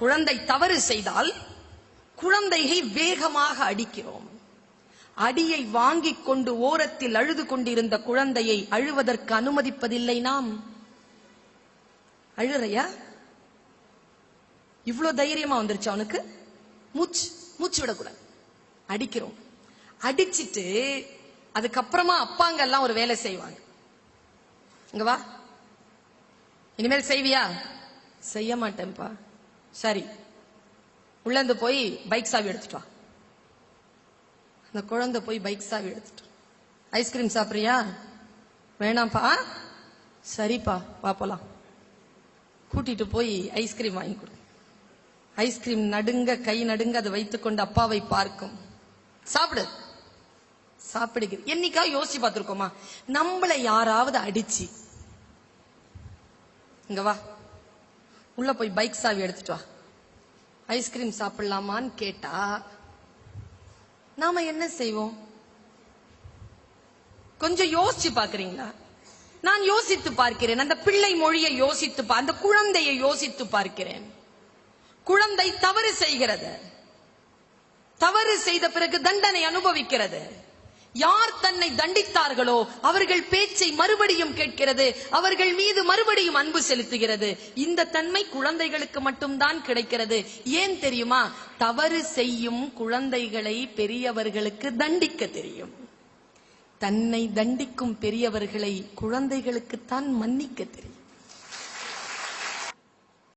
குழந்தை தவறு செய்தால் குழந்தையை வேகமாக அடிக்கிறோம். அடியை வாங்கிக் கொண்டு ஓரத்தில் அழுது கொண்டிருந்த குழந்தையை அழுவதற்கு அனுமதிப்பதில்லை நாம். அழுறையா? இவ்வளவு தைரியமா வந்துருச்சு அவனுக்கு. மூச்சு விடக்கூடாது, அடிக்கிறோம். அடிச்சிட்டு அதுக்கப்புறமா அப்பாங்க எல்லாம் ஒரு வேலை செய்வாங்க. இங்க வா, இனிமேல் செய்வியா? செய்ய மாட்டேன்பா. சரி, உள்ளந்து போய் பைக் சாவி எடுத்துட்டு வா. அந்த குழந்தை போய் பைக் சாவி எடுத்துட்டு, ஐஸ்கிரீம் சாப்பிடுறியா? வேணாம்ப்பா. சரிப்பா, வா போலாம். கூட்டிட்டு போய் ஐஸ்கிரீம் வாங்கி கொடு. ஐஸ்கிரீம் நடுங்க, கை நடுங்க அதை வைத்துக்கொண்டு அப்பாவை பார்க்கும். சாப்பிடு, சாப்பிடுகிற. என்னைக்கா யோசிச்சு பார்த்திருக்கோமா, நம்மளை யாராவது அடிச்சு இங்க வா, உள்ள போய் பைக் சாவி எடுத்துட்டு வா, ஐஸ்கிரீம் சாப்பிடலாமான்னு கேட்டா நாம என்ன செய்வோம்? கொஞ்சம் யோசிச்சு பாக்குறீங்களா? நான் யோசித்து பார்க்கிறேன். அந்த பிள்ளை மொழியை யோசித்து, அந்த குழந்தையை யோசித்து பார்க்கிறேன். குழந்தை தவறு செய்கிறது. தவறு செய்த பிறகு தண்டனை அனுபவிக்கிறது. யார் தன்னை தண்டித்தார்களோ அவர்கள் பேச்சை மறுபடியும் கேட்கிறது, அவர்கள் மீது மறுபடியும் அன்பு செலுத்துகிறது. இந்த தன்மை குழந்தைகளுக்கு மட்டும்தான் கிடைக்கிறது. ஏன் தெரியுமா? தவறு செய்யும் குழந்தைகளை பெரியவர்களுக்கு தண்டிக்க தெரியும். தன்னை தண்டிக்கும் பெரியவர்களை குழந்தைகளுக்குத்தான் மன்னிக்க தெரியும்.